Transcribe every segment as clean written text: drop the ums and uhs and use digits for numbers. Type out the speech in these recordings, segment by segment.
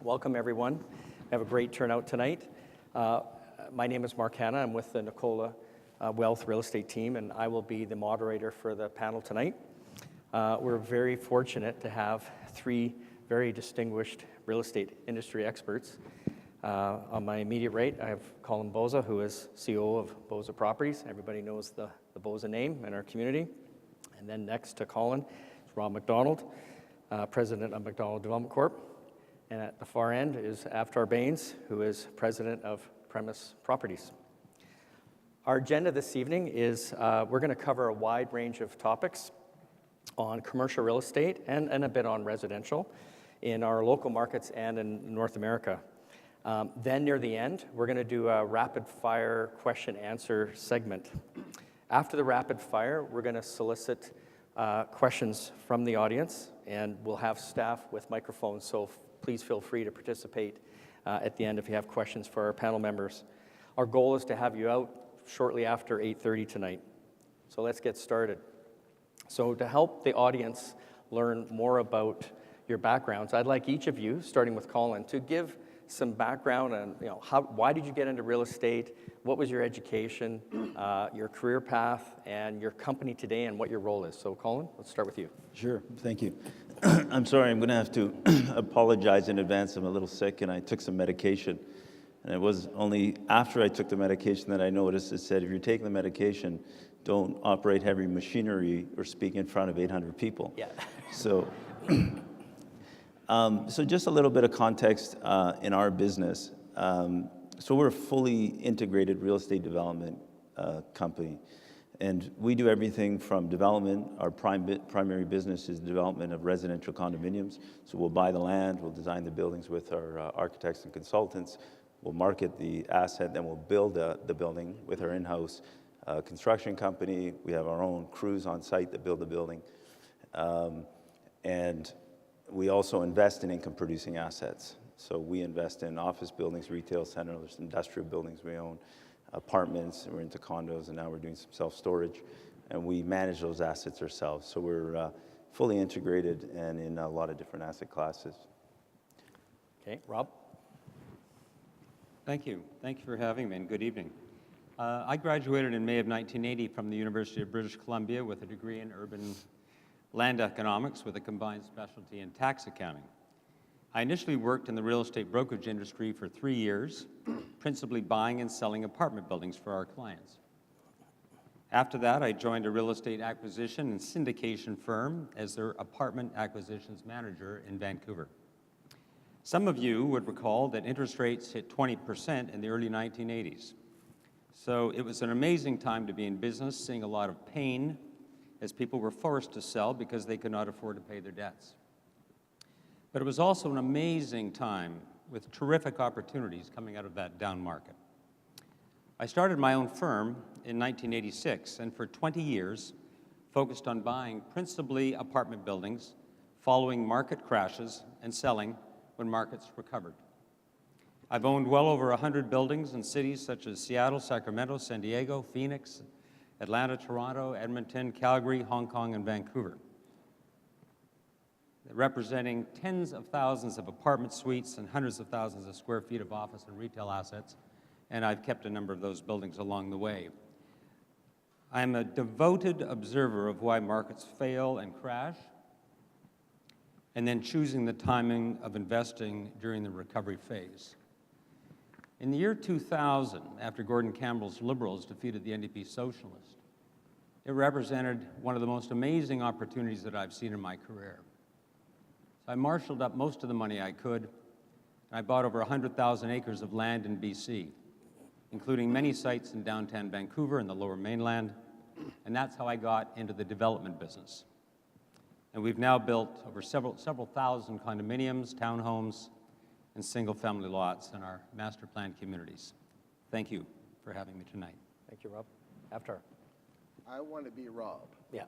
Welcome, everyone. We have a great turnout tonight. My name is Mark Hanna. I'm with the Nicola Wealth Real Estate team, and I will be the moderator for the panel tonight. We're very fortunate to have three very distinguished real estate industry experts. On my immediate right, I have Colin Boza, who is CEO of Boza Properties. Everybody knows the Boza name in our community. And then next to Colin is Rob McDonald, President of McDonald Development Corp. And at the far end is Avtar Bains, who is President of Premise Properties. Our agenda this evening is we're going to cover a wide range of topics on commercial real estate and a bit on residential in our local markets and in North America. Then near the end, we're going to do a rapid fire question-answer segment. After the rapid fire, we're going to solicit questions from the audience, and we'll have staff with microphones, so please feel free to participate at the end if you have questions for our panel members. Our goal is to have you out shortly after 8:30 tonight. So let's get started. So to help the audience learn more about your backgrounds, I'd like each of you, starting with Colin, to give some background on, why did you get into real estate? What was your education, your career path, and your company today, and what your role is? So, Colin, let's start with you. Sure, thank you. I'm sorry, I'm going to have to apologize in advance. I'm a little sick, and I took some medication. And it was only after I took the medication that I noticed it said, if you're taking the medication, don't operate heavy machinery or speak in front of 800 people. Yeah. So, so just a little bit of context in our business. So we're a fully integrated real estate development company. And we do everything from development. Our primary business is the development of residential condominiums. So we'll buy the land, we'll design the buildings with our architects and consultants, we'll market the asset, then we'll build the building with our in-house construction company. We have our own crews on site that build the building. And we also invest in income-producing assets. So we invest in office buildings, retail centers, industrial buildings we own, apartments, we're into condos, and now we're doing some self-storage. And we manage those assets ourselves. So we're fully integrated and in a lot of different asset classes. Okay, Rob? Thank you. Thank you for having me, and good evening. I graduated in May of 1980 from the University of British Columbia with a degree in urban land economics with a combined specialty in tax accounting. I initially worked in the real estate brokerage industry for 3 years, principally buying and selling apartment buildings for our clients. After that, I joined a real estate acquisition and syndication firm as their apartment acquisitions manager in Vancouver. Some of you would recall that interest rates hit 20% in the early 1980s. So it was an amazing time to be in business, seeing a lot of pain as people were forced to sell because they could not afford to pay their debts. But it was also an amazing time with terrific opportunities coming out of that down market. I started my own firm in 1986, and for 20 years focused on buying principally apartment buildings, following market crashes, and selling when markets recovered. I've owned well over 100 buildings in cities such as Seattle, Sacramento, San Diego, Phoenix, Atlanta, Toronto, Edmonton, Calgary, Hong Kong, and Vancouver, representing tens of thousands of apartment suites and hundreds of thousands of square feet of office and retail assets, and I've kept a number of those buildings along the way. I'm a devoted observer of why markets fail and crash, and then choosing the timing of investing during the recovery phase. In the year 2000, after Gordon Campbell's Liberals defeated the NDP Socialists, it represented one of the most amazing opportunities that I've seen in my career. So I marshaled up most of the money I could, and I bought over 100,000 acres of land in BC, including many sites in downtown Vancouver and the Lower Mainland, and that's how I got into the development business. And we've now built over several thousand condominiums, townhomes, and single-family lots in our master plan communities. Thank you for having me tonight. Thank you, Rob. Avtar. I want to be Rob. Yeah.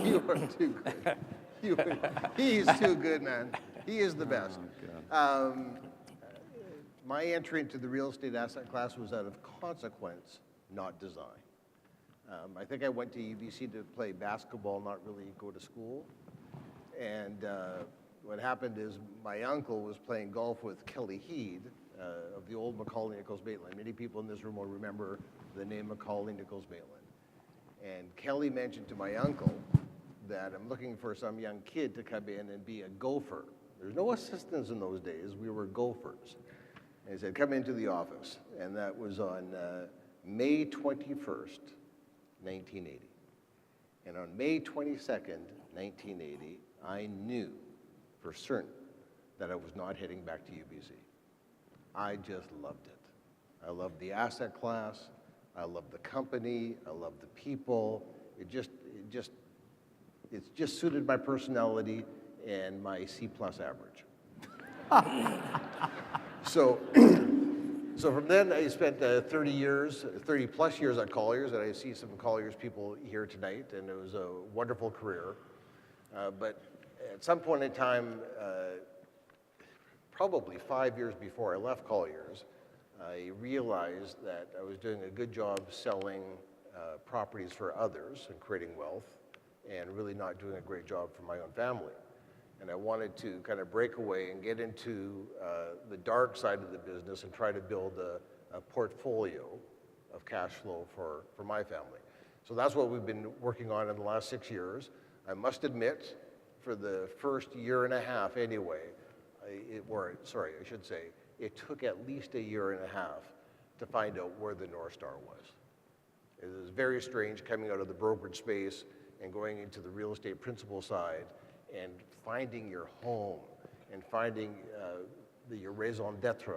You are too good. He is too good, man. He is the best. My entry into the real estate asset class was out of consequence, not design. I think I went to UBC to play basketball, not really go to school. And what happened is my uncle was playing golf with Kelly Heed of the old Macaulay Nichols Maitland. Many people in this room will remember the name Macaulay Nichols Maitland. And Kelly mentioned to my uncle that I'm looking for some young kid to come in and be a gopher. There's no assistants in those days. We were gophers. And he said, come into the office. And that was on May 21st, 1980. And on May 22nd, 1980, I knew for certain that I was not heading back to UBC. I just loved it. I loved the asset class. I loved the company. I loved the people. It's just suited my personality and my C+ average. So from then I spent 30 plus years at Colliers, and I see some Colliers people here tonight, and it was a wonderful career. But at some point in time, probably 5 years before I left Colliers, I realized that I was doing a good job selling properties for others and creating wealth, and really not doing a great job for my own family. And I wanted to kind of break away and get into the dark side of the business and try to build a portfolio of cash flow for my family. So that's what we've been working on in the last 6 years. I must admit, for the first year and a half anyway, it took at least a year and a half to find out where the North Star was. It was very strange coming out of the brokerage space and going into the real estate principal side and finding your home and finding your raison d'etre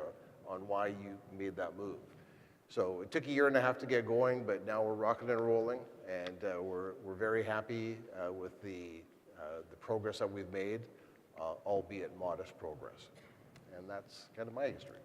on why you made that move. So it took a year and a half to get going, but now we're rocking and rolling, and we're very happy with the progress that we've made, albeit modest progress. And that's kind of my history.